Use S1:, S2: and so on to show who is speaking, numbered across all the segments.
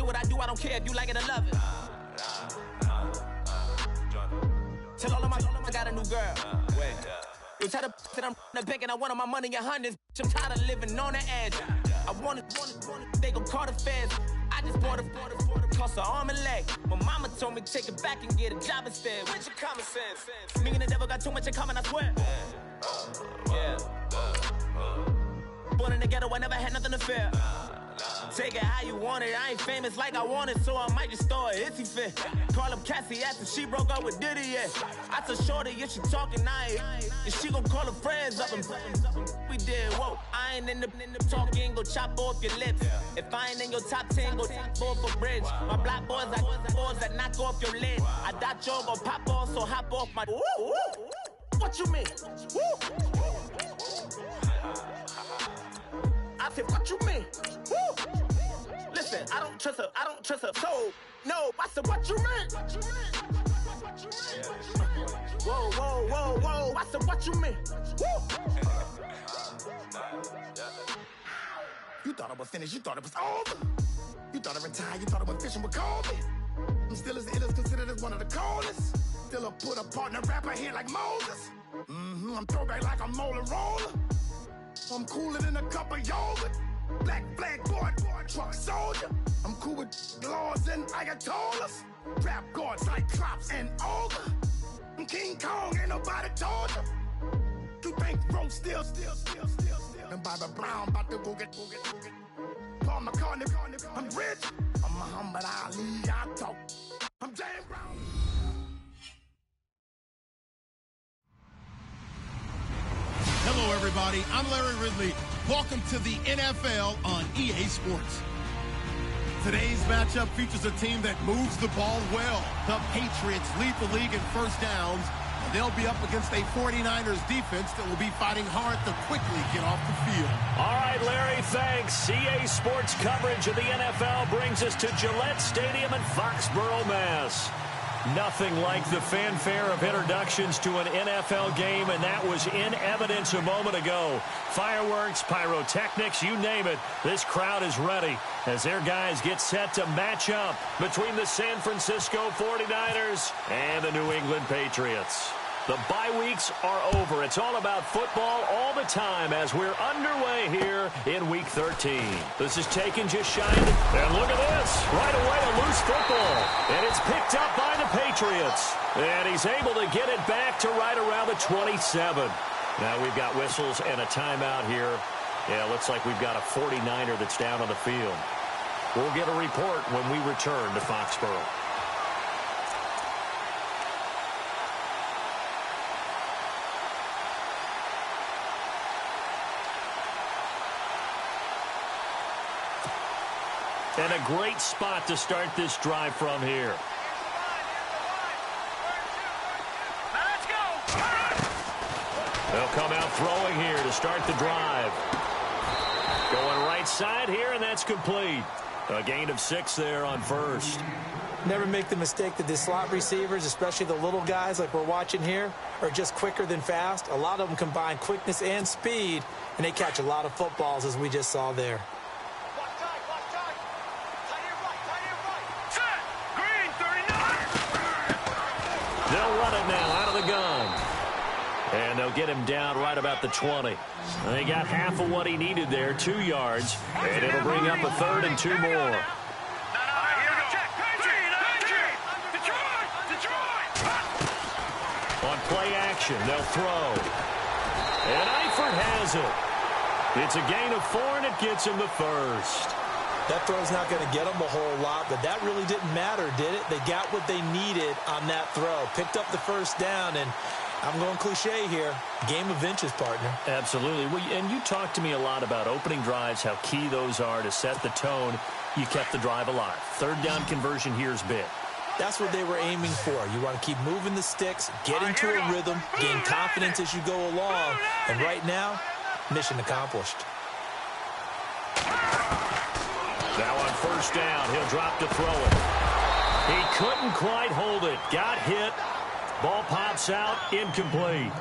S1: what I do, I don't care if you like it or love it. Tell all of my I got a new girl. Wait. You tell the that I'm the bank and I want all my money in hundreds. I'm tired of living on the edge. I want it, they gon' call the feds. I just bought a cost an arm and leg. My mama told me take it back and get a job instead. Where's your common sense? Me and the devil got too much in common, I swear. Yeah. Born in the ghetto, I never had nothing to fear. Take it how you want it. I ain't famous like I want it, so I might just throw a hissy fit. Call up Cassie after she broke up with Diddy, yeah. I told Shorty if she talking, and she gon' call her friends up and we did, whoa. I ain't in the talking, go chop off your lips. If I ain't in your top 10, go top off a bridge. My black boys like boys that knock off your lid. I thought y'all gon' pop off, so hop off my. What you mean? I said, what you mean? Woo! Listen, I don't trust her, so, no, I said, what you mean? Whoa, I said, what you mean? Woo! You thought I was finished, you thought it was over. You thought I retired, you thought I went fishing with Kobe. I'm still as ill as considered as one of the coldest. Still a put a partner rapper here like Moses. I'm throwback like a molar roller. I'm cooler than a cup of yogurt. Black flag boy, truck soldier. I'm cool with laws and Ayatollahs. Rap gods like Klops and Olga. I'm King Kong, ain't nobody told you. You think Rome still. And Bobby Brown about to go get. Paul McCartney, I'm rich. I'm Muhammad Ali, I talk. I'm James Brown.
S2: Hello, everybody. I'm Larry Ridley. Welcome to the NFL on EA Sports. Today's matchup features a team that moves the ball well. The Patriots lead the league in first downs, and they'll be up against a 49ers defense that will be fighting hard to quickly get off the field.
S3: All right, Larry, thanks. EA Sports coverage of the NFL brings us to Gillette Stadium in Foxborough, Mass. Nothing like the fanfare of introductions to an NFL game, and that was in evidence a moment ago. Fireworks, pyrotechnics, you name it. This crowd is ready as their guys get set to match up between the San Francisco 49ers and the New England Patriots. The bye weeks are over. It's all about football all the time as we're underway here in Week 13. This is taken just shy of the... And look at this. Right away, a loose football. And it's picked up by the Patriots. And he's able to get it back to right around the 27. Now we've got whistles and a timeout here. Yeah, looks like we've got a 49er that's down on the field. We'll get a report when we return to Foxborough. And a great spot to start this drive from here. They'll come out throwing here to start the drive. Going right side here, and that's complete. A gain of 6 there on first.
S4: Never make the mistake that the slot receivers, especially the little guys like we're watching here, are just quicker than fast. A lot of them combine quickness and speed, and they catch a lot of footballs, as we just saw there.
S3: They'll run it now out of the gun. And they'll get him down right about the 20. They got half of what he needed there, 2 yards. And it'll bring up a 3rd and 2 more. On play action, they'll throw. And Eifert has it. It's a gain of 4, and it gets him the first.
S4: That throw's not going to get them a whole lot, but that really didn't matter, did it? They got what they needed on that throw. Picked up the first down, and I'm going cliche here. Game of inches, partner.
S3: Absolutely. Well, and you talked to me a lot about opening drives, how key those are to set the tone. You kept the drive alive. 3rd down conversion here is big.
S4: That's what they were aiming for. You want to keep moving the sticks, get into a rhythm, gain confidence as you go along. And right now, mission accomplished.
S3: Now on first down, he'll drop to throw it. He couldn't quite hold it. Got hit. Ball pops out, incomplete.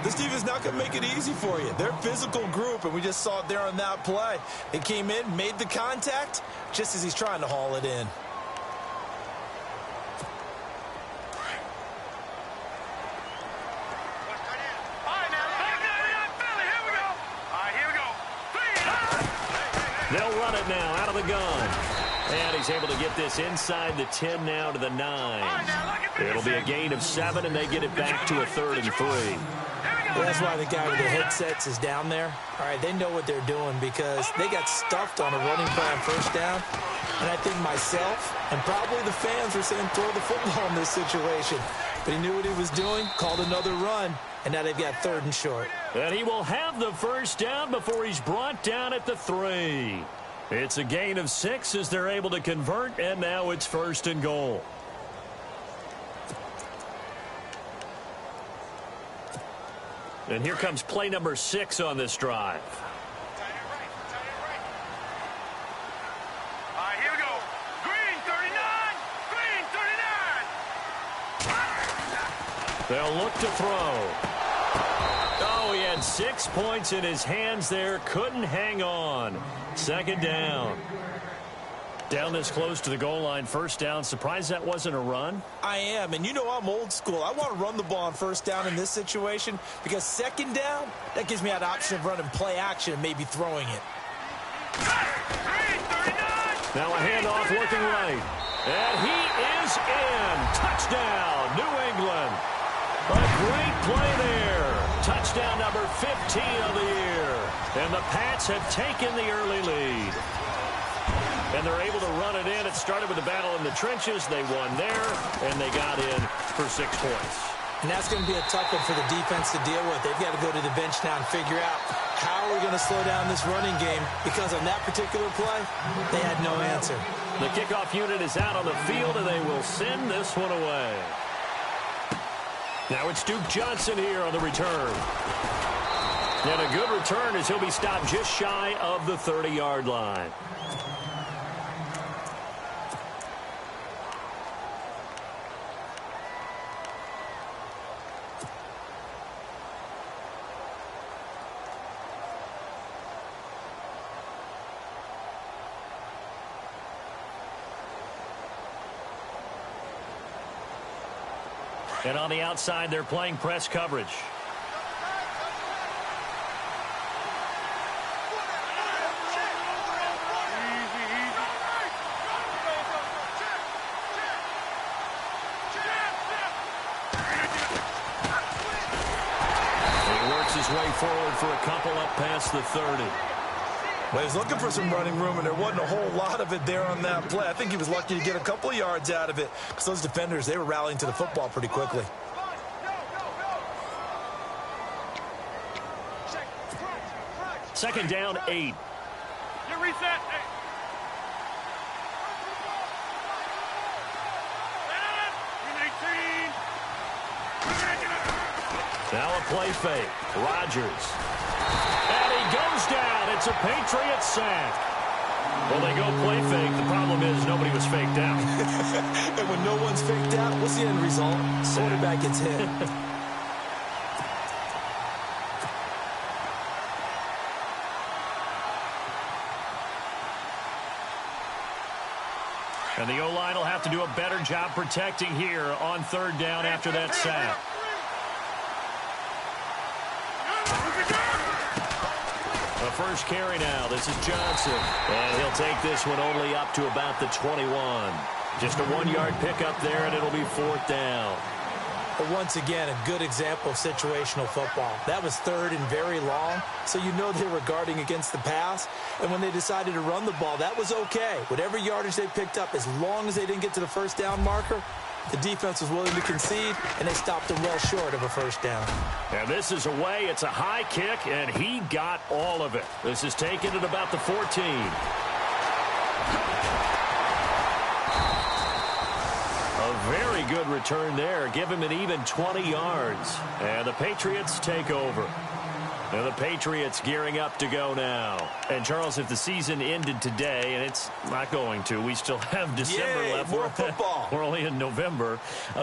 S4: This defense is not going to make it easy for you. They're a physical group, and we just saw it there on that play. They came in, made the contact, just as he's trying to haul it in.
S3: They'll run it now out of the gun. And he's able to get this inside the 10 now to the 9. It'll be a gain of 7, and they get it back to a 3rd and 3.
S4: Well, that's why the guy with the headsets is down there. All right, they know what they're doing because they got stuffed on a running play on first down. And I think myself and probably the fans were saying throw the football in this situation. But he knew what he was doing, called another run, and now they've got 3rd and short.
S3: And he will have the first down before he's brought down at the 3. It's a gain of 6 as they're able to convert, and now it's 1st and goal. And here comes play number 6 on this drive.
S1: All right, here we go. Green 39. Green 39.
S3: They'll look to throw. Oh, he had 6 points in his hands there. Couldn't hang on. 2nd down. Down this close to the goal line, 1st down. Surprised that wasn't a run?
S4: I am, and you know I'm old school. I want to run the ball on 1st down in this situation because 2nd down, that gives me that option of running play action and maybe throwing it.
S3: Now a handoff looking right. And he is in. Touchdown, New England. A great play there. Touchdown number 15 of the year. And the Pats have taken the early lead. And they're able to run it in. It started with a battle in the trenches. They won there, and they got in for 6 points.
S4: And that's going to be a tough one for the defense to deal with. They've got to go to the bench now and figure out how we're going to slow down this running game because on that particular play, they had no answer.
S3: The kickoff unit is out on the field, and they will send this one away. Now it's Duke Johnson here on the return. And a good return as he'll be stopped just shy of the 30-yard line. And on the outside, they're playing press coverage. He works his way forward for a couple up past the 30.
S4: Well, he was looking for some running room, and there wasn't a whole lot of it there on that play. I think he was lucky to get a couple of yards out of it because those defenders, they were rallying to the football pretty quickly.
S3: Second down, 8.
S1: You reset.
S3: Now a play fake. Rodgers. And he goes down. It's a Patriots sack. Well, they go play fake. The problem is nobody was faked out.
S4: And when no one's faked out, what's the end result? Quarterback gets hit.
S3: And the O-line will have to do a better job protecting here on 3rd down after that sack. The first carry now. This is Johnson. And he'll take this one only up to about the 21. Just a 1-yard pickup there, and it'll be 4th down.
S4: But once again, a good example of situational football. That was 3rd and very long, so you know they were guarding against the pass. And when they decided to run the ball, that was okay. Whatever yardage they picked up, as long as they didn't get to the 1st down marker, the defense was willing to concede, and they stopped them well short of a 1st down.
S3: And this is away. It's a high kick, and he got all of it. This is taken at about the 14. A very good return there. Give him an even 20 yards. And the Patriots take over. And the Patriots gearing up to go now. And, Charles, if the season ended today, and it's not going to, we still have December left.
S4: More football.
S3: We're only in November.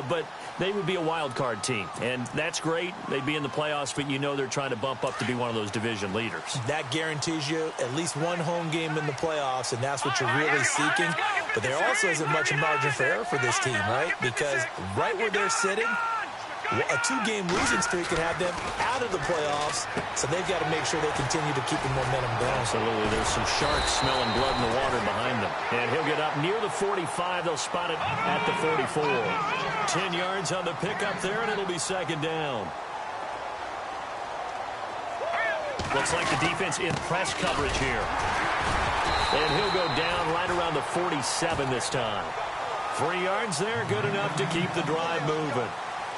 S3: But they would be a wild card team. And that's great. They'd be in the playoffs, but you know they're trying to bump up to be one of those division leaders.
S4: That guarantees you at least one home game in the playoffs, and that's what you're really seeking. But there also isn't much margin for error for this team, right? Because right where they're sitting, a 2-game losing streak can have them out of the playoffs, so they've got to make sure they continue to keep the momentum going.
S3: Absolutely. There's some sharks smelling blood in the water behind them. And he'll get up near the 45. They'll spot it at the 44. 10 yards on the pickup there, and it'll be second down. Looks like the defense in press coverage here. And he'll go down right around the 47 this time. 3 yards there, good enough to keep the drive moving.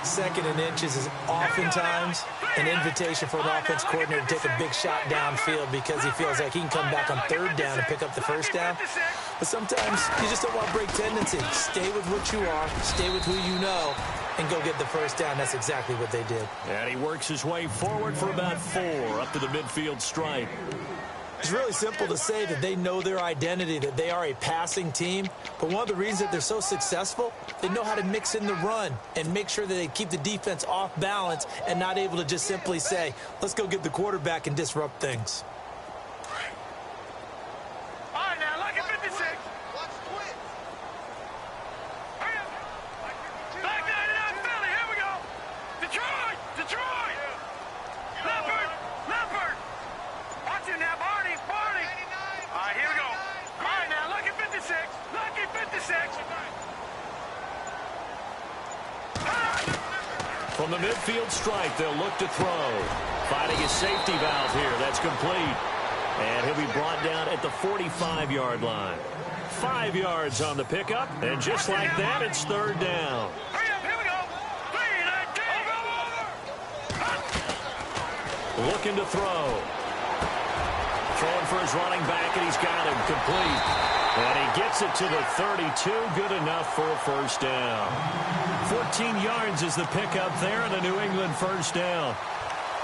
S4: 2nd and inches is oftentimes an invitation for an offense coordinator to take a big shot downfield because he feels like he can come back on 3rd down and pick up the 1st down. But sometimes you just don't want to break tendency. Stay with what you are, stay with who you know, and go get the 1st down. That's exactly what they did.
S3: And he works his way forward for about 4 up to the midfield stripe.
S4: It's really simple to say that they know their identity, that they are a passing team. But one of the reasons that they're so successful, they know how to mix in the run and make sure that they keep the defense off balance and not able to just simply say, let's go get the quarterback and disrupt things.
S1: All right, now, look at 56. Back 99, Philly, here we go. Detroit. Leopard. Watch him now, Barney. All right, here we go. All right, now, look at 56.
S3: From the midfield stripe, they'll look to throw. Finding his safety valve here. That's complete. And he'll be brought down at the 45-yard line. 5 yards on the pickup. And just like that, it's 3rd down.
S1: Here we go. 3-19.
S3: Looking to throw. Throwing for his running back, and he's got him complete. And he gets it to the 32. Good enough for a 1st down. 14 yards is the pickup there, and a New England 1st down.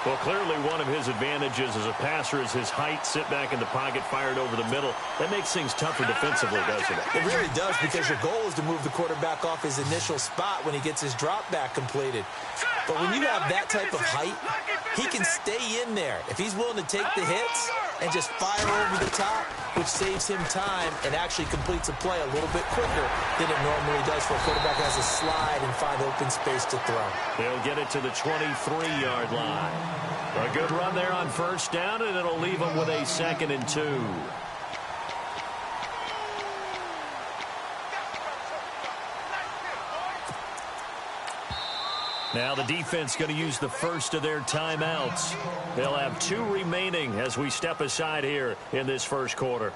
S3: Well, clearly one of his advantages as a passer is his height. Sit back in the pocket, fired over the middle. That makes things tougher defensively, doesn't it?
S4: It really does, because your goal is to move the quarterback off his initial spot when he gets his drop back completed. But when you have that type of height, he can stay in there. If he's willing to take the hits and just fire over the top, which saves him time and actually completes a play a little bit quicker than it normally does for a quarterback has to slide and find open space to throw.
S3: They'll get it to the 23-yard line. A good run there on 1st down, and it'll leave them with a 2nd and 2. Now the defense going to use the first of their timeouts. They'll have 2 remaining as we step aside here in this first quarter.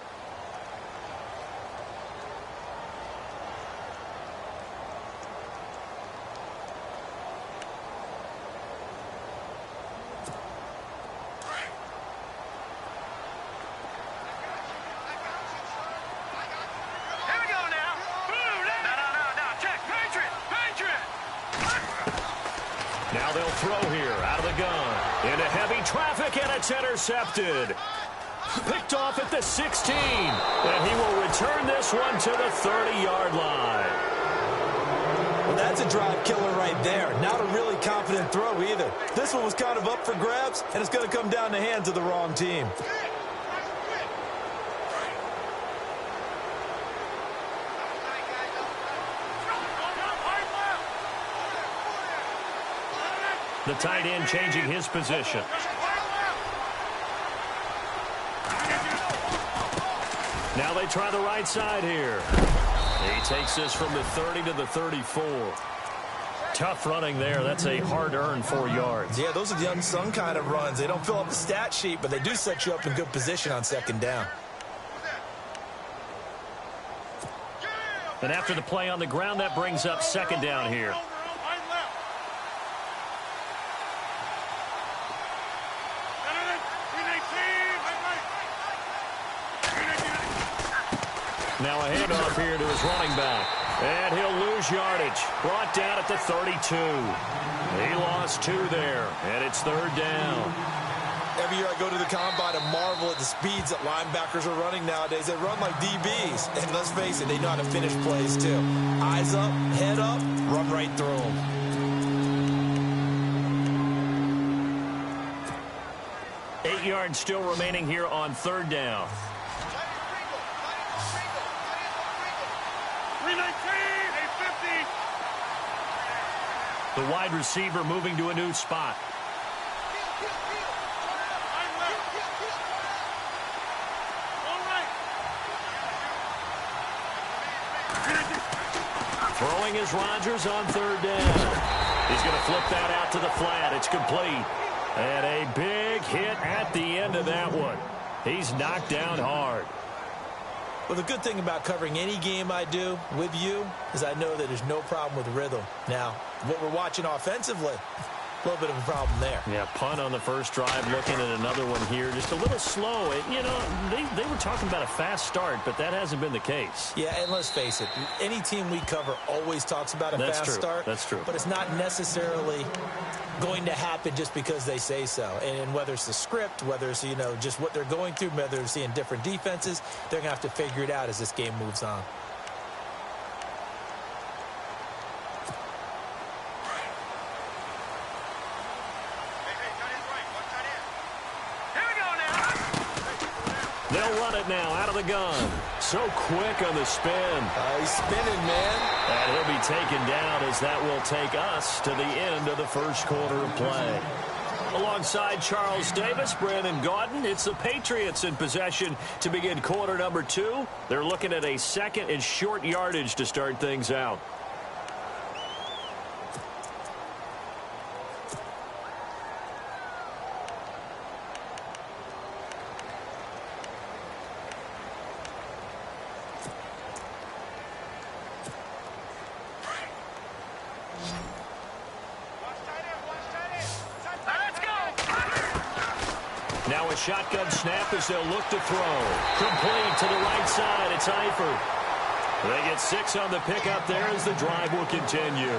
S3: Now they'll throw here out of the gun. Into heavy traffic, and it's intercepted. Picked off at the 16. And he will return this one to the 30-yard line.
S4: Well, that's a drive killer right there. Not a really confident throw either. This one was kind of up for grabs, and it's going to come down the hands of the wrong team.
S3: The tight end changing his position. Now they try the right side here. He takes this from the 30 to the 34. Tough running there. That's a hard-earned 4 yards.
S4: Yeah, those are the unsung kind of runs. They don't fill up the stat sheet, but they do set you up in good position on 2nd down.
S3: And after the play on the ground, that brings up 2nd down here. Now a handoff here to his running back. And he'll lose yardage. Brought down at the 32. He lost 2 there, and it's 3rd down.
S4: Every year I go to the combine and marvel at the speeds that linebackers are running nowadays. They run like DBs. And let's face it, they know how to finish plays too. Eyes up, head up, run right through them.
S3: Eight yards still remaining here on third down.
S2: 319, 850.
S3: The wide receiver moving to a new spot. Throwing is Rodgers on third down. He's going to flip that out to the flat. It's complete. And a big hit at the end of that one. He's knocked down hard.
S4: Well, the good thing about covering any game I do with you is I know that there's no problem with rhythm. Now, what we're watching offensively, a little bit of a problem there.
S3: Yeah, punt on the first drive, looking at another one here. Just a little slow. You know, they were talking about a fast start, but that hasn't been the case.
S4: Yeah, and let's face it, any team we cover always talks about a fast start.
S3: That's true.
S4: But it's not necessarily going to happen just because they say so. And whether it's the script, whether it's, you know, just what they're going through, whether they're seeing different defenses, they're going to have to figure it out as this game moves on.
S3: They'll run it now out of the gun. So quick on the spin.
S4: He's spinning, man.
S3: And he'll be taken down as that will take us to the end of the first quarter of play. Alongside Charles Davis, Brandon Gaudin, it's the Patriots in possession to begin quarter number 2. They're looking at a second and short yardage to start things out. Now a shotgun snap as they'll look to throw. Complete to the right side. It's Eifert. They get 6 on the pickup there as the drive will continue.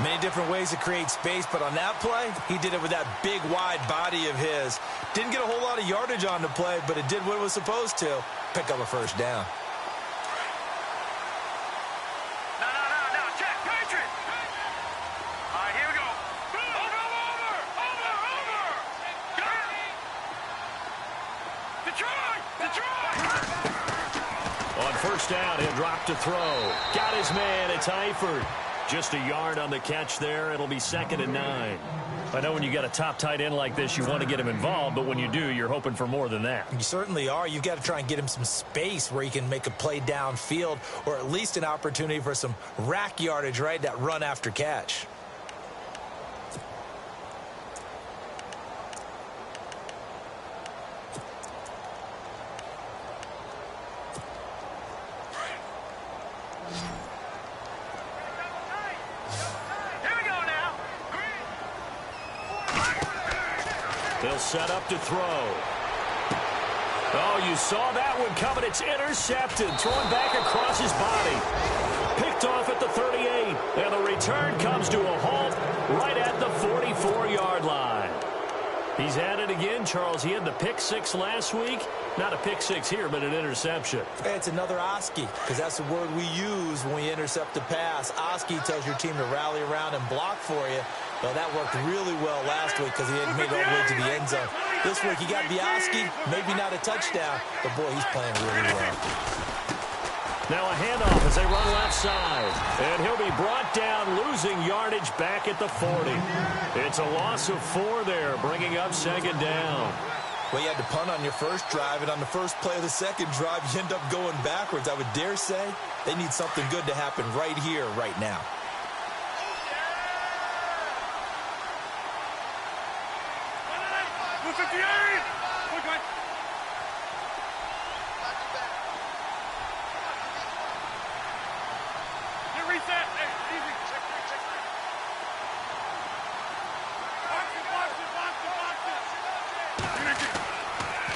S4: Many different ways to create space, but on that play, he did it with that big, wide body of his. Didn't get a whole lot of yardage on the play, but it did what it was supposed to. Pick up a first down.
S3: On first down, he'll drop to throw. Got his man. It's Eifert. Just a yard on the catch there. It'll be 2nd and 9. I know when you got a top tight end like this, you want to get him involved, but when you do, you're hoping for more than that.
S4: You certainly are. You've got to try and get him some space where he can make a play downfield, or at least an opportunity for some rack yardage, right? That run after catch.
S3: They'll set up to throw. Oh, you saw that one coming. It's intercepted. Thrown back across his body. Picked off at the 38. And the return comes to a halt right at the 44-yard line. He's at it again, Charles. He had the pick 6 last week. Not a pick 6 here, but an interception.
S4: It's another Oski, because that's the word we use when we intercept a pass. Oski tells your team to rally around and block for you. Well, that worked really well last week because he hadn't made it all the way to the end zone. This week, he got the Oski, maybe not a touchdown, but, boy, he's playing really well.
S3: Now a handoff as they run left side. And he'll be brought down, losing yardage back at the 40. It's a loss of 4 there, bringing up 2nd down.
S4: Well, you had to punt on your first drive, and on the first play of the second drive, you end up going backwards. I would dare say they need something good to happen right here, right now.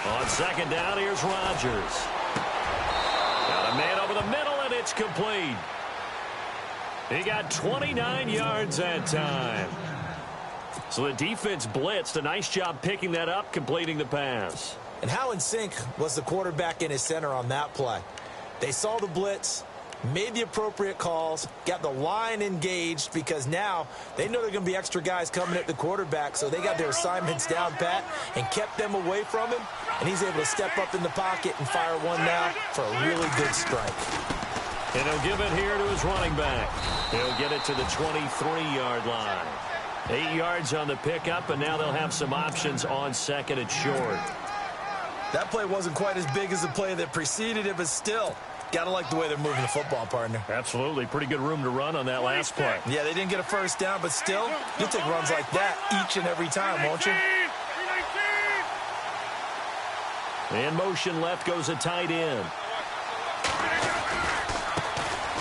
S3: On 2nd down, here's Rodgers. Got a man over the middle, and it's complete. He got 29 yards that time. So the defense blitzed. A nice job picking that up, completing the pass.
S4: And how in sync was the quarterback in his center on that play? They saw the blitz, made the appropriate calls, got the line engaged, because now they know there are going to be extra guys coming at the quarterback, so they got their assignments down pat and kept them away from him, and he's able to step up in the pocket and fire one now for a really good strike.
S3: And he'll give it here to his running back. He'll get it to the 23-yard line. 8 yards on the pickup, and now they'll have some options on second and short.
S4: That play wasn't quite as big as the play that preceded it, but still, got to like the way they're moving the football, partner.
S3: Absolutely. Pretty good room to run on that last play.
S4: Yeah, they didn't get a first down, but still, you'll take runs like that each and every time, won't you?
S3: In motion left goes a tight end.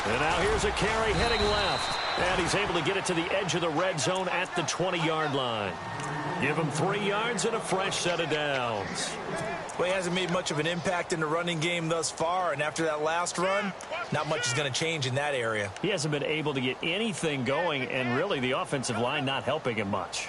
S3: And now here's a carry heading left. And he's able to get it to the edge of the red zone at the 20-yard line. Give him 3 yards and a fresh set of downs.
S4: Well, he hasn't made much of an impact in the running game thus far, and after that last run, not much is going to change in that area.
S3: He hasn't been able to get anything going, and really the offensive line not helping him much.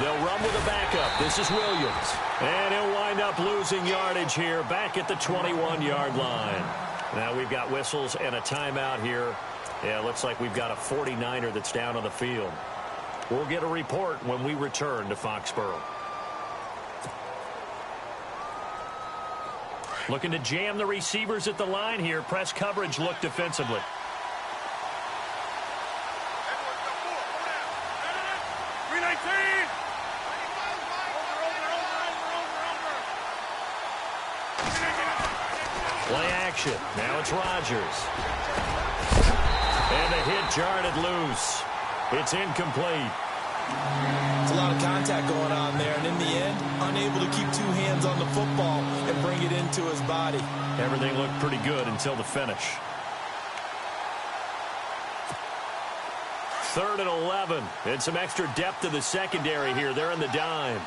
S3: They'll run with a backup. This is Williams. And he'll wind up losing yardage here back at the 21-yard line. Now we've got whistles and a timeout here. Yeah, it looks like we've got a 49er that's down on the field. We'll get a report when we return to Foxborough. Looking to jam the receivers at the line here. Press coverage look defensively. Play action. Now it's Rodgers. And the hit jarred it loose. It's incomplete.
S4: There's a lot of contact going on there, and in the end, unable to keep 2 hands on the football and bring it into his body.
S3: Everything looked pretty good until the finish. 3rd and 11. And some extra depth to the secondary here. They're in the dime.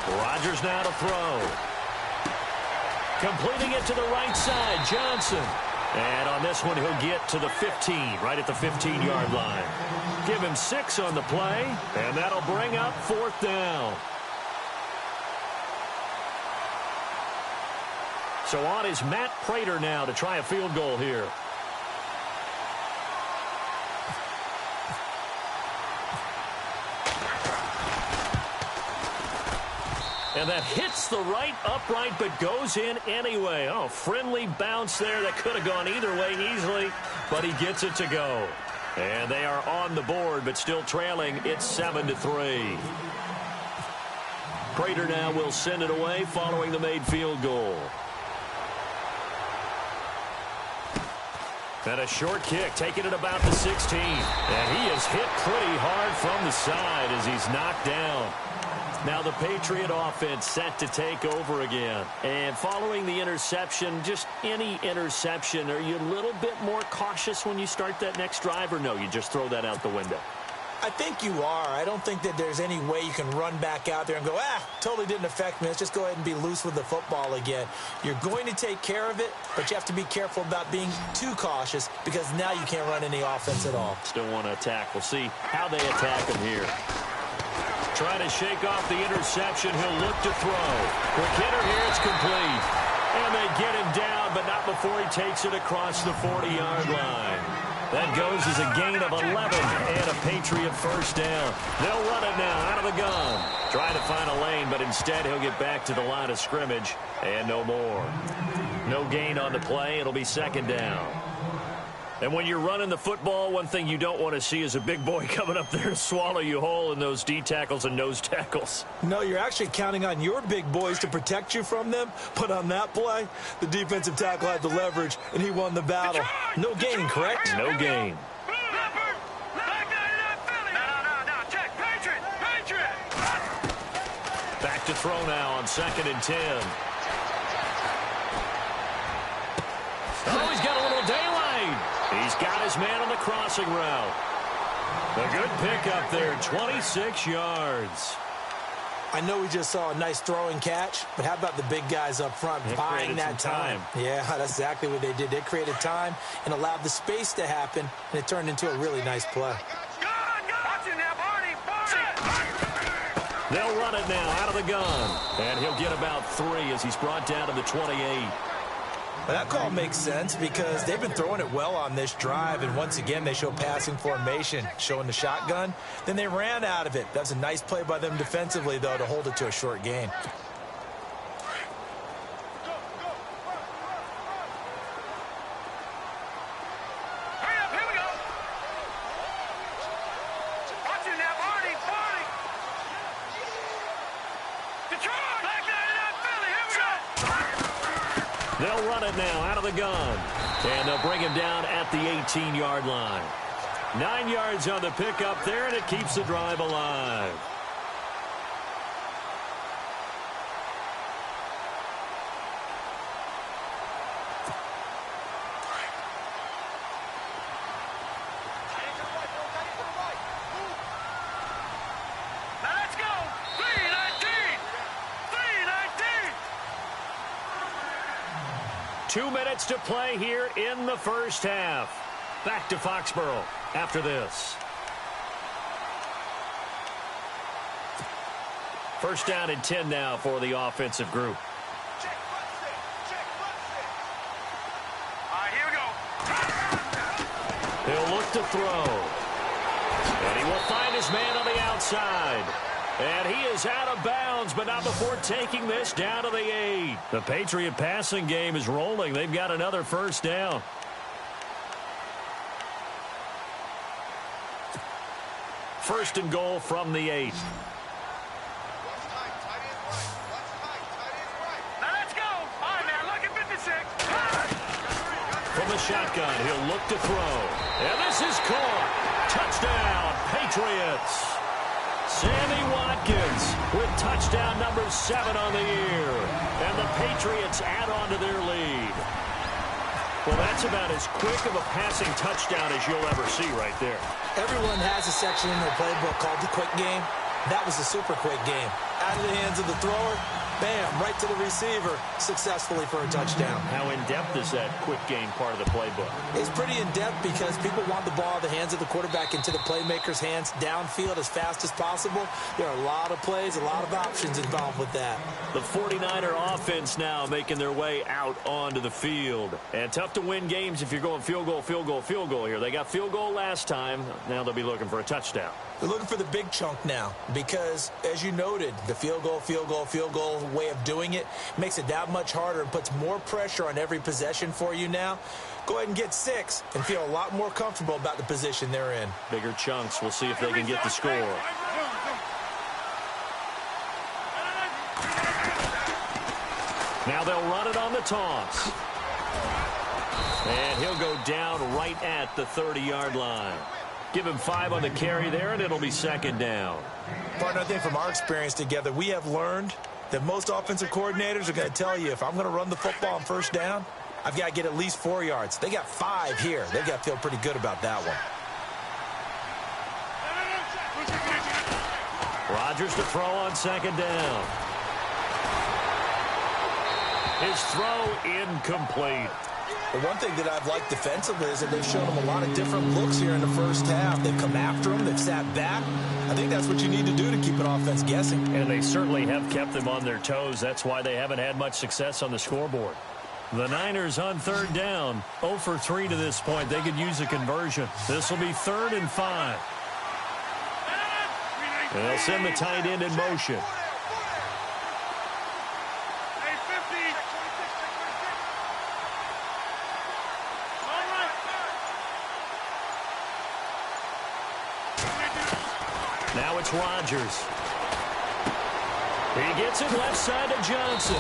S3: Rodgers now to throw. Completing it to the right side, Johnson. And on this one, he'll get to the 15, right at the 15-yard line. Give him 6 on the play, and that'll bring up 4th down. So on is Matt Prater now to try a field goal here. And that hits the right upright but goes in anyway. Oh, friendly bounce there that could have gone either way easily, but he gets it to go. And they are on the board but still trailing. It's 7-3. Prater now will send it away following the made field goal. And a short kick, taking it about the 16. And he is hit pretty hard from the side as he's knocked down. Now the Patriot offense set to take over again. And following the interception, just any interception, are you a little bit more cautious when you start that next drive, or no, you just throw that out the window?
S4: I think you are. I don't think that there's any way you can run back out there and go, totally didn't affect me. Let's just go ahead and be loose with the football again. You're going to take care of it, but you have to be careful about being too cautious because now you can't run any offense at all.
S3: Still want to attack. We'll see how they attack him here. Trying to shake off the interception. He'll look to throw. Quick hitter here. It's complete. And they get him down, but not before he takes it across the 40-yard line. That goes as a gain of 11 and a Patriot first down. They'll run it now out of the gun. Trying to find a lane, but instead he'll get back to the line of scrimmage and no more. No gain on the play. It'll be 2nd down. And when you're running the football, one thing you don't want to see is a big boy coming up there to swallow you whole in those D tackles and nose tackles.
S4: No, you're actually counting on your big boys to protect you from them. But on that play, the defensive tackle had the leverage, and he won the battle. No gain, correct?
S3: No gain. throw now on 2nd and 10. Oh, he's got a little daylight. He's got his man on the crossing route. A good pickup there, 26 yards.
S4: I know we just saw a nice throwing catch, but how about the big guys up front buying that time? Yeah, that's exactly what they did. They created time and allowed the space to happen, and it turned into a really nice play.
S3: They'll run it now out of the gun, and he'll get about 3 as he's brought down to the 28.
S4: Well, that call makes sense because they've been throwing it well on this drive, and once again they show passing formation, showing the shotgun. Then they ran out of it. That's a nice play by them defensively, though, to hold it to a short gain.
S3: They'll run it now out of the gun. And they'll bring him down at the 18-yard line. 9 yards on the pickup there, and it keeps the drive alive.
S5: Let's go! 3-19!
S3: 2 minutes to play here in the first half. Back to Foxborough after this. First down and 10 now for the offensive group.
S5: All right, here we go.
S3: He'll look to throw. And he will find his man on the outside. And he is out of bounds, but not before taking this down to the 8. The Patriot passing game is rolling. They've got another first down. First and goal from the 8.
S5: Now let's go. All right, man, look at 56.
S3: From the shotgun, he'll look to throw. And this is caught. Touchdown, Patriots. Sammy Watkins with touchdown number 7 on the year. And the Patriots add on to their lead. Well, that's about as quick of a passing touchdown as you'll ever see right there.
S4: Everyone has a section in their playbook called the quick game. That was a super quick game. Out of the hands of the thrower, bam, right to the receiver, successfully for a touchdown.
S3: How in-depth is that quick game part of the playbook?
S4: It's pretty in-depth because people want the ball in the hands of the quarterback into the playmaker's hands downfield as fast as possible. There are a lot of plays, a lot of options involved with that.
S3: The 49er offense now making their way out onto the field. And tough to win games if you're going field goal, field goal, field goal here. They got field goal last time. Now they'll be looking for a touchdown.
S4: They're looking for the big chunk now because, as you noted, the field goal way of doing it makes it that much harder and puts more pressure on every possession for you now. Go ahead and get 6 and feel a lot more comfortable about the position they're in.
S3: Bigger chunks. We'll see if they can get the score. Now they'll run it on the toss. And he'll go down right at the 30-yard line. Give him 5 on the carry there, and it'll be second down.
S4: Partner, I think from our experience together, we have learned that most offensive coordinators are going to tell you, if I'm going to run the football on first down, I've got to get at least 4 yards. They got 5 here. They've got to feel pretty good about that one.
S3: Rodgers to throw on second down. His throw incomplete.
S4: The one thing that I've liked defensively is that they've shown them a lot of different looks here in the first half. They've come after them. They've sat back. I think that's what you need to do to keep an offense guessing.
S3: And they certainly have kept them on their toes. That's why they haven't had much success on the scoreboard. The Niners on third down, 0 for 3 to this point. They could use a conversion. This will be 3rd and 5. And they'll send the tight end in motion. Now it's Rodgers. He gets it left side to Johnson.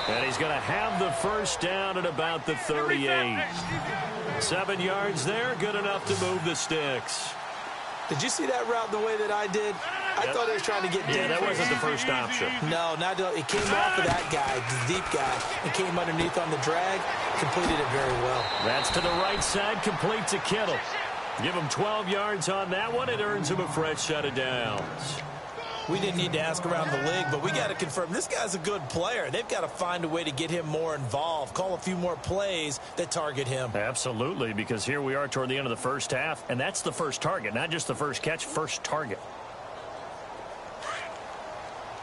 S3: And he's going to have the first down at about the 38. 7 yards there, good enough to move the sticks.
S4: Did you see that route the way that I did? I thought he was trying to get deep.
S3: Yeah, that wasn't the first option.
S4: No, it came off of that guy, the deep guy, and came underneath on the drag, completed it very well.
S3: That's to the right side, complete to Kittle. Give him 12 yards on that one. It earns him a fresh set of downs.
S4: We didn't need to ask around the league, but we got to confirm this guy's a good player. They've got to find a way to get him more involved, call a few more plays that target him.
S3: Absolutely, because here we are toward the end of the first half, and that's the first target, not just the first catch, first target.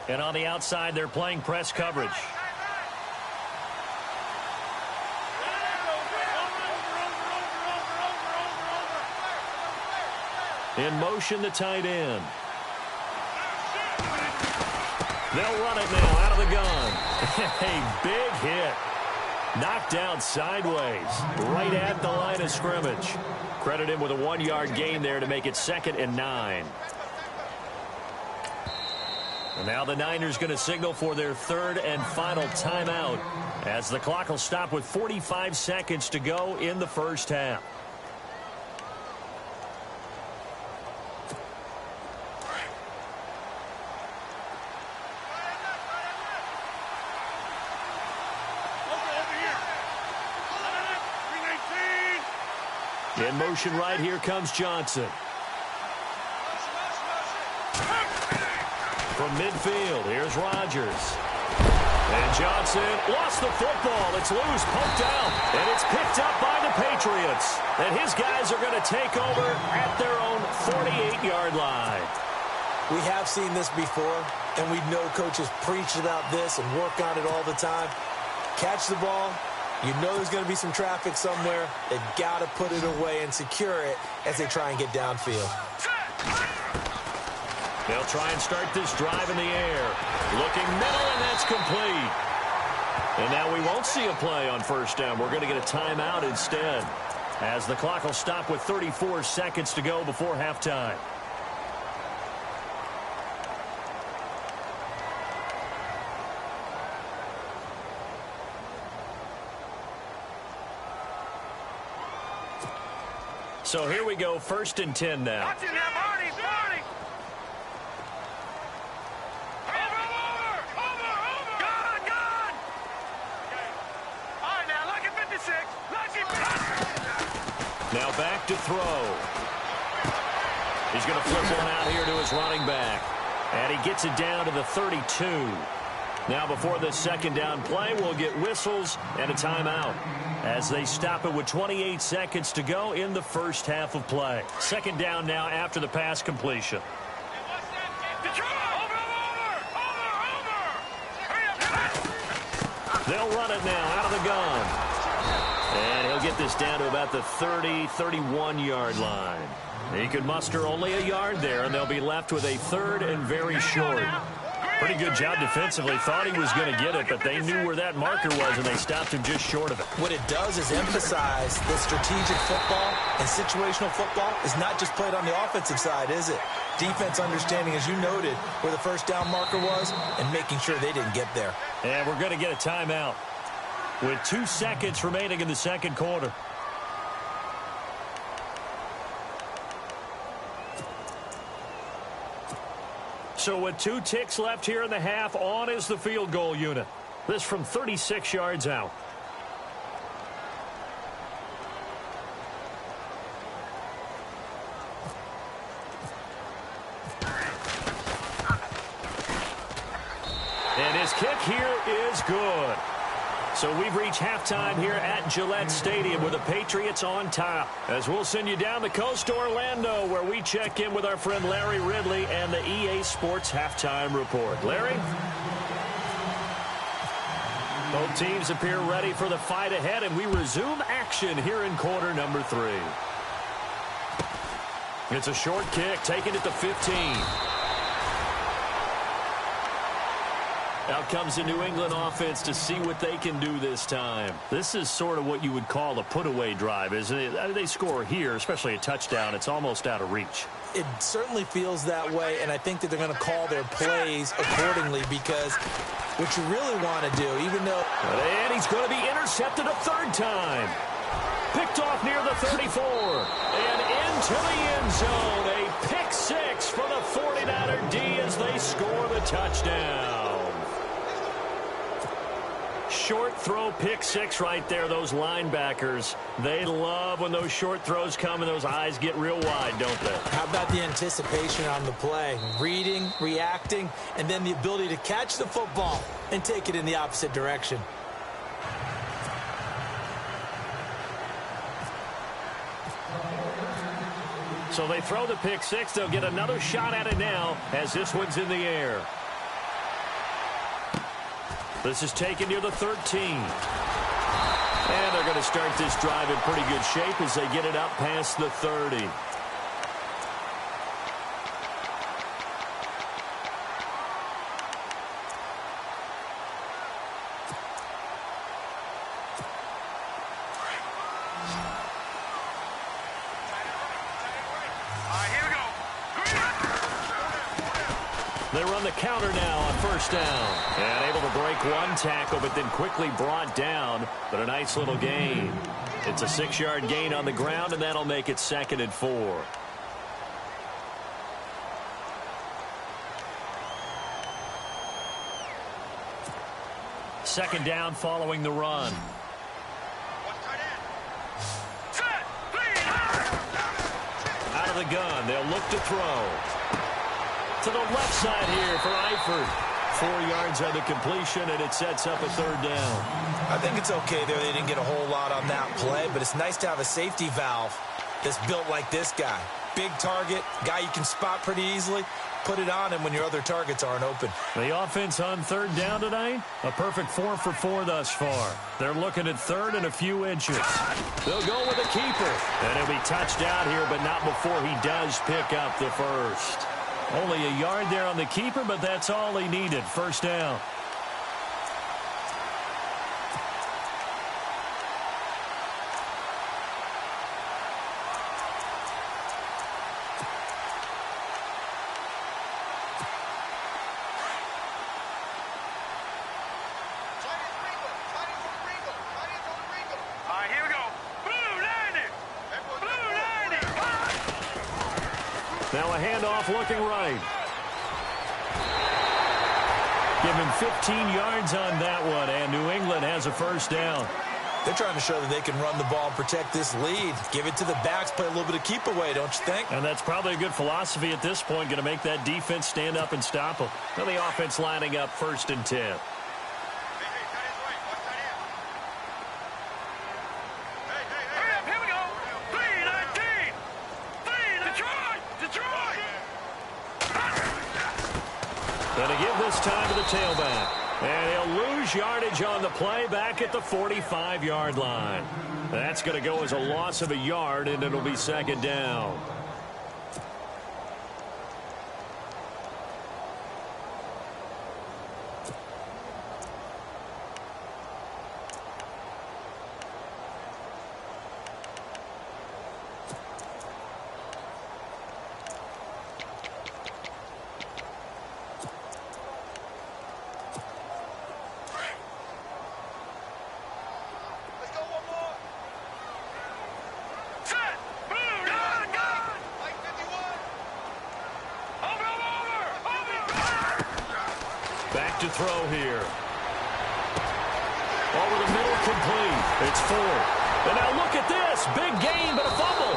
S3: And on the outside, they're playing press coverage. In motion, the tight end. They'll run it now out of the gun. A big hit. Knocked down sideways, right at the line of scrimmage. Credit him with a 1-yard gain there to make it 2nd and 9. And now the Niners going to signal for their 3rd and final timeout as the clock will stop with 45 seconds to go in the first half. In motion right, here comes Johnson. From midfield, here's Rodgers. And Johnson lost the football. It's loose, poked out, and it's picked up by the Patriots. And his guys are going to take over at their own 48-yard line.
S4: We have seen this before, and we know coaches preach about this and work on it all the time. Catch the ball. You know there's going to be some traffic somewhere. They've got to put it away and secure it as they try and get downfield.
S3: They'll try and start this drive in the air. Looking middle, and that's complete. And now we won't see a play on first down. We're going to get a timeout instead, as the clock will stop with 34 seconds to go before halftime. So here we go, 1st and 10 now.
S5: Watch it now, Marty. Over. Gun. All right, now, lucky 56.
S3: Now back to throw. He's going to flip one out here to his running back. And he gets it down to the 32. Now before the 2nd down play, we'll get whistles and a timeout as they stop it with 28 seconds to go in the first half of play. 2nd down now after the pass completion. They'll run it now out of the gun. And he'll get this down to about the 30, 31-yard line. He could muster only a yard there, and they'll be left with a 3rd and very short. Pretty good job defensively. Thought he was going to get it, but they knew where that marker was, and they stopped him just short of it.
S4: What it does is emphasize that strategic football and situational football is not just played on the offensive side, is it? Defense understanding, as you noted, where the first down marker was and making sure they didn't get there.
S3: And we're going to get a timeout with 2 seconds remaining in the 2nd quarter. So with 2 ticks left here in the half, on is the field goal unit. This from 36 yards out. And his kick here is good. So we've reached halftime here at Gillette Stadium with the Patriots on top. As we'll send you down the coast to Orlando, where we check in with our friend Larry Ridley and the EA Sports Halftime Report. Larry? Both teams appear ready for the fight ahead, and we resume action here in quarter number 3. It's a short kick, taken at the 15. Out comes the New England offense to see what they can do this time. This is sort of what you would call a put-away drive, isn't it? They score here, especially a touchdown. It's almost out of reach.
S4: It certainly feels that way, and I think that they're going to call their plays accordingly, because what you really want to do, even though...
S3: And he's going to be intercepted a 3rd time. Picked off near the 34. And into the end zone. A pick 6 for the 49er D. as they score the touchdown. Short throw pick six right there, those linebackers. They love when those short throws come and those eyes get real wide, don't they?
S4: How about the anticipation on the play? Reading, reacting, and then the ability to catch the football and take it in the opposite direction.
S3: So they throw the pick six. They'll get another shot at it now as this one's in the air. This is taken near the 13. And they're going to start this drive in pretty good shape as they get it up past the 30. They run the counter now on first down. And able to break one tackle, but then quickly brought down. But a nice little gain. It's a 6-yard gain on the ground, and that'll make it 2nd and 4. Second down following the run. Out of the gun, they'll look to throw. To the left side here for Eifert. 4 yards on the completion, and it sets up a 3rd down.
S4: I think it's okay there. They didn't get a whole lot on that play, but it's nice to have a safety valve that's built like this guy. Big target, guy you can spot pretty easily. Put it on him when your other targets aren't open.
S3: The offense on 3rd down tonight, a perfect 4 for 4 thus far. They're looking at 3rd and a few inches. They'll go with a keeper. And he'll be touched out here, but not before he does pick up the first. Only a yard there on the keeper, but that's all he needed. 1st down. Now a handoff looking right. Give him 15 yards on that one, and New England has a 1st down.
S4: They're trying to show that they can run the ball and protect this lead. Give it to the backs, play a little bit of keep away, don't you think?
S3: And that's probably a good philosophy at this point, going to make that defense stand up and stop them. Now the offense lining up 1st and 10. Going to give this time to the tailback. And he'll lose yardage on the play back at the 45-yard line. That's going to go as a loss of a yard, and it'll be 2nd down. Back to throw here. Over the middle, complete. It's 4th. And now look at this. Big gain, but a fumble.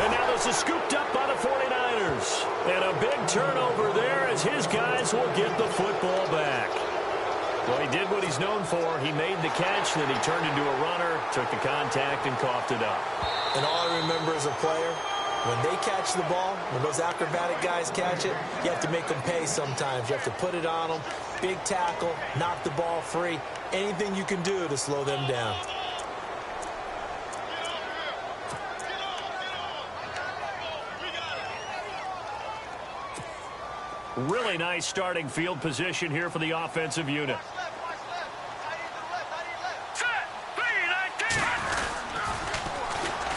S3: And now this is scooped up by the 49ers. And a big turnover there as his guys will get the football back. Well, he did what he's known for. He made the catch, then he turned into a runner, took the contact, and coughed it up.
S4: And all I remember as a player, when they catch the ball, when those acrobatic guys catch it, you have to make them pay sometimes. You have to put it on them, big tackle, knock the ball free, anything you can do to slow them down.
S3: Really nice starting field position here for the offensive unit.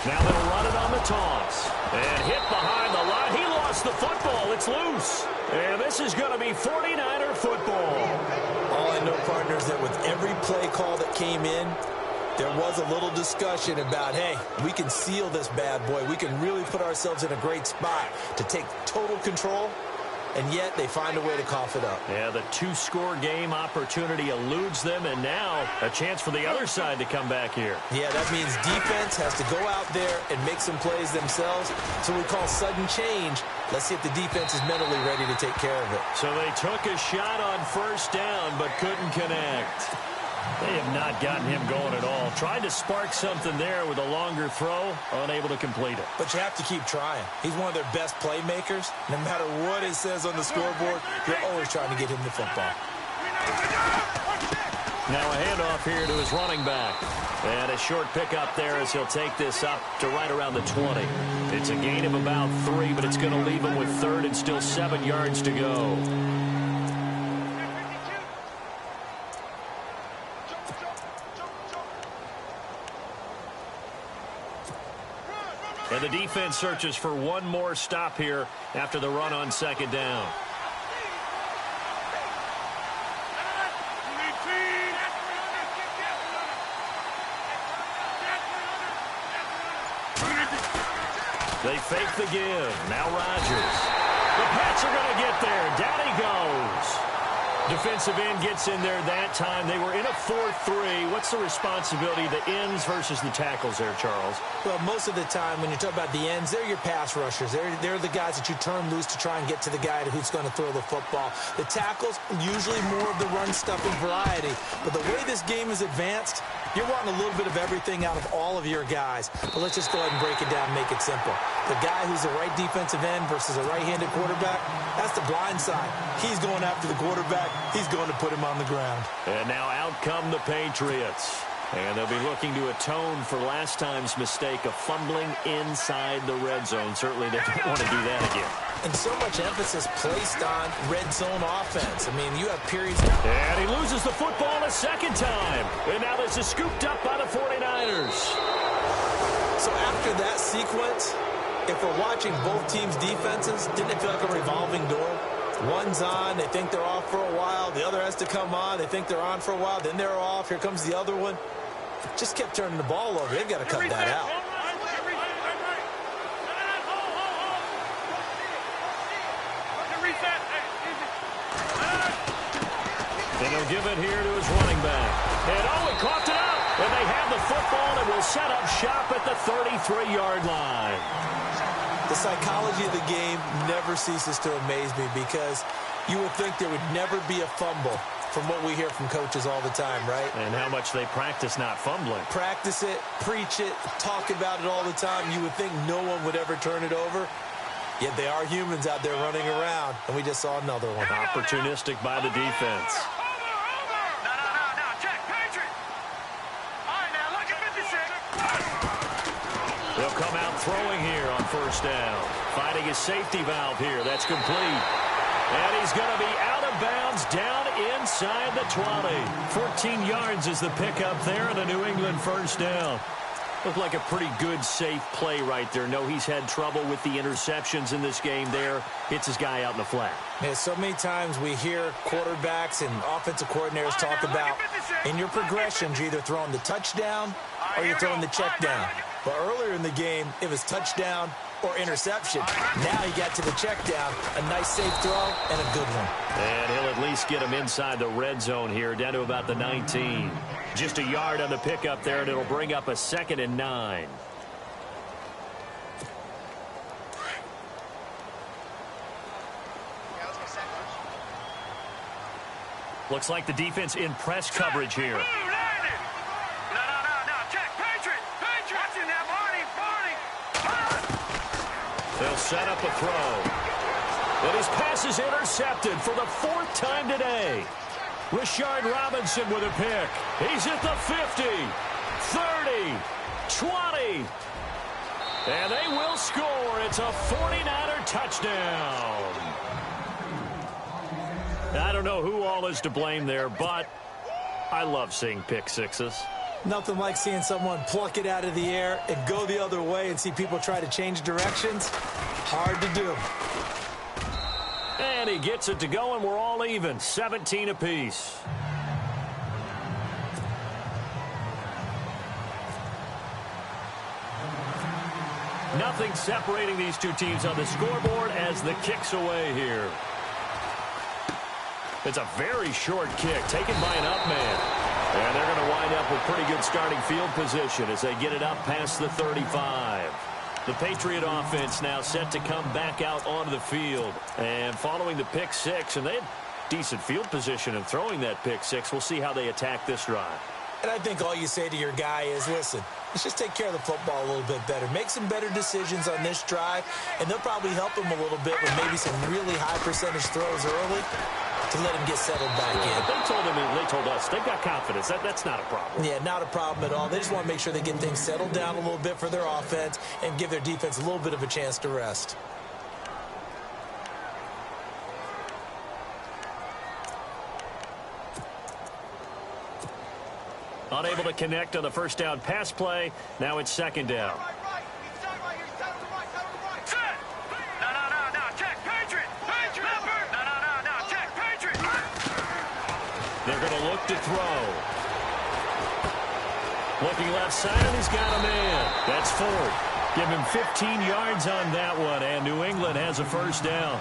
S3: Now they'll run it on the toss. And hit behind the line. He lost the football. It's loose. And this is going to be 49er football.
S4: All I know, partners, that with every play call that came in, there was a little discussion about, hey, we can seal this bad boy. We can really put ourselves in a great spot to take total control. and yet they find a way to cough it up.
S3: Yeah, the two-score game opportunity eludes them, and now a chance for the other side to come back here.
S4: Yeah, that means defense has to go out there and make some plays themselves. So we call sudden change. Let's see if the defense is mentally ready to take care of it.
S3: So they took a shot on first down, but couldn't connect. They have not gotten him going at all. Tried to spark something there with a longer throw, unable to complete it.
S4: But you have to keep trying. He's one of their best playmakers. No matter what it says on the scoreboard, you're always trying to get him the football.
S3: Now a handoff here to his running back. And a short pickup there as he'll take this up to right around the 20. It's a gain of about 3, but it's going to leave him with 3rd and still 7 yards to go. And the defense searches for one more stop here after the run on 2nd down. They fake the give. Now Rodgers. The Pats are going to get there. Down he goes. Defensive end gets in there that time. They were in a 4-3. What's the responsibility of the ends versus the tackles there, Charles?
S4: Well, most of the time when you talk about the ends, they're your pass rushers. They're the guys that you turn loose to try and get to the guy who's going to throw the football. The tackles, usually more of the run-stuffing variety. But the way this game is advanced, you're wanting a little bit of everything out of all of your guys. But let's just go ahead and break it down and make it simple. The guy who's the right defensive end versus a right-handed quarterback, that's the blind side. He's going after the quarterback. He's going to put him on the ground.
S3: And now out come the Patriots. And they'll be looking to atone for last time's mistake of fumbling inside the red zone. Certainly they don't want to do that again.
S4: And so much emphasis placed on red zone offense. I mean, you have periods now.
S3: And he loses the football a second time. And now this is scooped up by the 49ers.
S4: So after that sequence, if we're watching both teams' defenses, didn't it feel like a revolving door? One's on, they think they're off for a while. The other has to come on, they think they're on for a while. Then they're off. Here comes the other one. Just kept turning the ball over. They've got to cut that out.
S3: And he'll give it here to his running back. And he coughed it up. And they have the football and will set up shop at the 33-yard line.
S4: The psychology of the game never ceases to amaze me because you would think there would never be a fumble from what we hear from coaches all the time, right?
S3: And how much they practice not fumbling.
S4: Practice it, preach it, talk about it all the time. You would think no one would ever turn it over. Yet they are humans out there running around, and we just saw another one.
S3: Opportunistic by the defense. They'll come out throwing here on first down. Finding his safety valve here. That's complete. And he's going to be out of bounds down inside the 20. 14 yards is the pickup there and a New England first down. Looked like a pretty good, safe play right there. No, he's had trouble with the interceptions in this game there. Hits his guy out in the flat.
S4: Yeah, so many times we hear quarterbacks and offensive coordinators talk about in your progressions, you're either throwing the touchdown or you're throwing the check down. But earlier in the game, it was touchdown or interception. Now he got to the check down, a nice safe throw, and a good one.
S3: And he'll at least get him inside the red zone here, down to about the 19. Just a yard on the pickup there, and it'll bring up a 2nd and 9. Looks like the defense in press coverage here. They'll set up a throw. And his pass is intercepted for the 4th time today. Rashard Robinson with a pick. He's at the 50, 30, 20. And they will score. It's a 49er touchdown. I don't know who all is to blame there, but I love seeing pick sixes.
S4: Nothing like seeing someone pluck it out of the air and go the other way and see people try to change directions. Hard to do.
S3: And he gets it to go, and we're all even. 17 apiece. Nothing separating these two teams on the scoreboard as the kick's away here. It's a very short kick taken by an up man. And they're going to wind up with pretty good starting field position as they get it up past the 35. The Patriot offense now set to come back out onto the field. And following the pick six, and they had decent field position in throwing that pick six. We'll see how they attack this drive.
S4: And I think all you say to your guy is, listen, let's just take care of the football a little bit better. Make some better decisions on this drive, and they'll probably help him a little bit with maybe some really high percentage throws early to let him get settled back in.
S3: But they told him, and they told us, they've got confidence. That's not a problem.
S4: Yeah, not a problem at all. They just want to make sure they get things settled down a little bit for their offense and give their defense a little bit of a chance to rest.
S3: Unable to connect on the first down pass play. Now it's second down. They're going to look to throw. Looking left side, and he's got a man. That's Ford. Give him 15 yards on that one, and New England has a first down.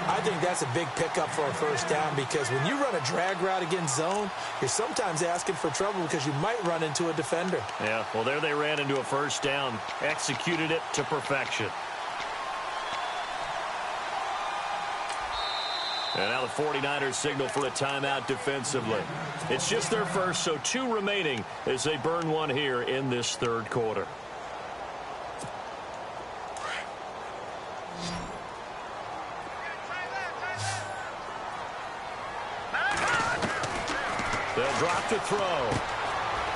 S4: I think that's a big pickup for a first down because when you run a drag route against zone, you're sometimes asking for trouble because you might run into a defender.
S3: Yeah, well, there they ran into a first down. Executed it to perfection. And now the 49ers signal for a timeout defensively. It's just their first, so 2 remaining as they burn one here in this third quarter. They'll drop to throw.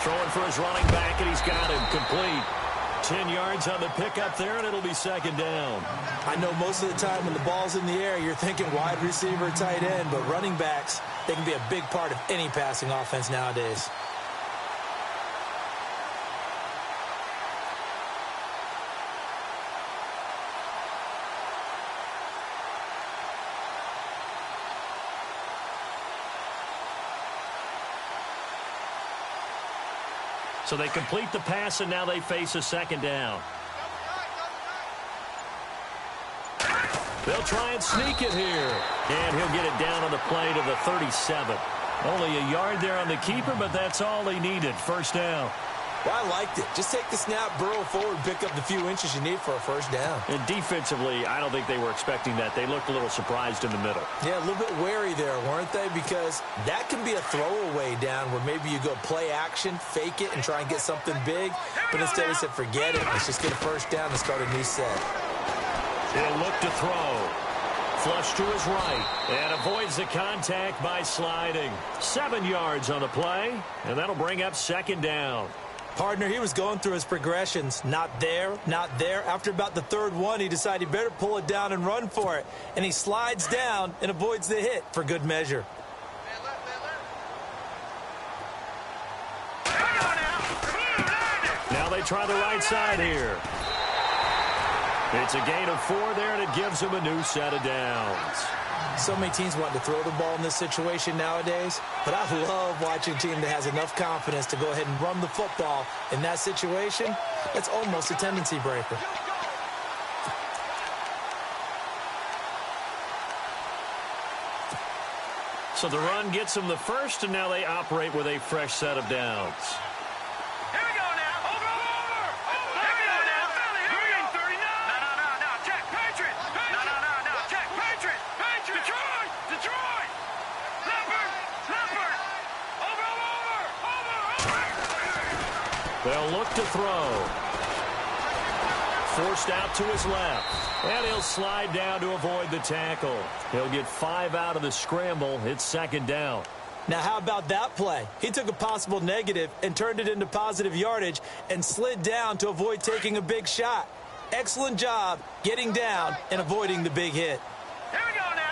S3: Throwing for his running back, and he's got him complete. 10 yards on the pickup there, and it'll be second down.
S4: I know most of the time when the ball's in the air, you're thinking wide receiver, tight end, but running backs, they can be a big part of any passing offense nowadays.
S3: So they complete the pass, and now they face a second down. They'll try and sneak it here. And he'll get it down on the play to the 37. Only a yard there on the keeper, but that's all he needed. First down.
S4: Well, I liked it. Just take the snap, burrow forward, pick up the few inches you need for a first down.
S3: And defensively, I don't think they were expecting that. They looked a little surprised in the middle.
S4: Yeah, a little bit wary there, weren't they? Because that can be a throwaway down where maybe you go play action, fake it, and try and get something big. But instead, they said, forget it. Let's just get a first down and start a new set.
S3: He'll look to throw. Flush to his right. And avoids the contact by sliding. 7 yards on the play. And that'll bring up second down.
S4: Partner, he was going through his progressions. Not there, not there. After about the third one, he decided he better pull it down and run for it. And he slides down and avoids the hit for good measure.
S3: Now they try the right side here. It's a gain of 4 there, and it gives him a new set of downs.
S4: So many teams want to throw the ball in this situation nowadays, but I love watching a team that has enough confidence to go ahead and run the football in that situation. That's almost a tendency breaker.
S3: So the run gets them the first, and now they operate with a fresh set of downs.
S5: Here we go now. Over. Here we go now. Here we go. 39. No. Check. Patriot. No. Check. Patriot. Detroit. Leopard. Over.
S3: They'll look to throw. Forced out to his left. And he'll slide down to avoid the tackle. He'll get 5 out of the scramble. It's second down.
S4: Now, how about that play? He took a possible negative and turned it into positive yardage and slid down to avoid taking a big shot. Excellent job getting down and avoiding the big hit.
S5: Here we go now.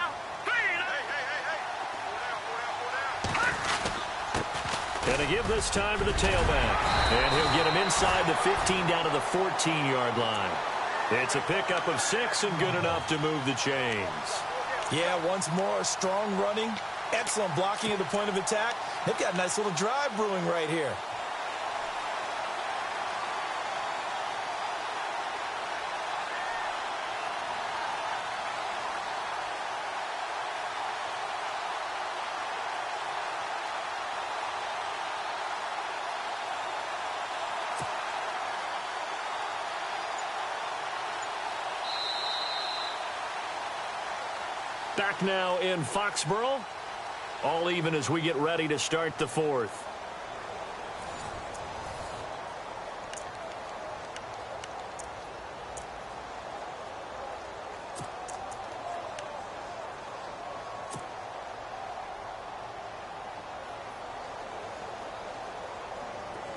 S3: And a give this time to the tailback. And he'll get him inside the 15 down to the 14-yard line. It's a pickup of 6 and good enough to move the chains.
S4: Yeah, once more, strong running, excellent blocking at the point of attack. They've got a nice little drive brewing right here.
S3: Back now in Foxborough. All even as we get ready to start the fourth.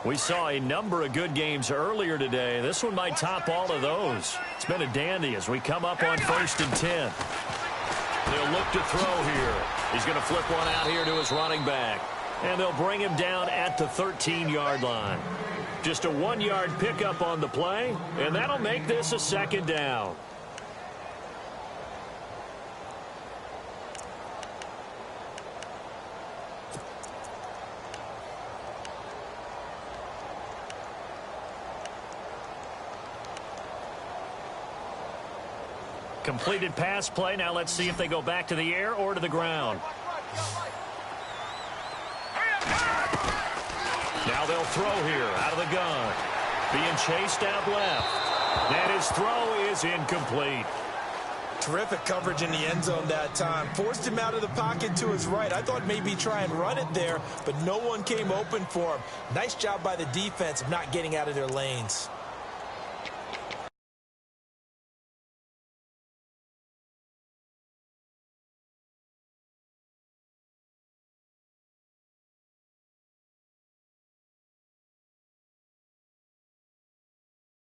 S3: We saw a number of good games earlier today. This one might top all of those. It's been a dandy as we come up on 1st and 10. They'll look to throw here. He's going to flip one out here to his running back. And they'll bring him down at the 13-yard line. Just a 1-yard pickup on the play, and that'll make this a 2nd down. Completed pass play. Now let's see if they go back to the air or to the ground. Now they'll throw here out of the gun. Being chased out left. And his throw is incomplete.
S4: Terrific coverage in the end zone that time. Forced him out of the pocket to his right. I thought maybe try and run it there, but no one came open for him. Nice job by the defense of not getting out of their lanes.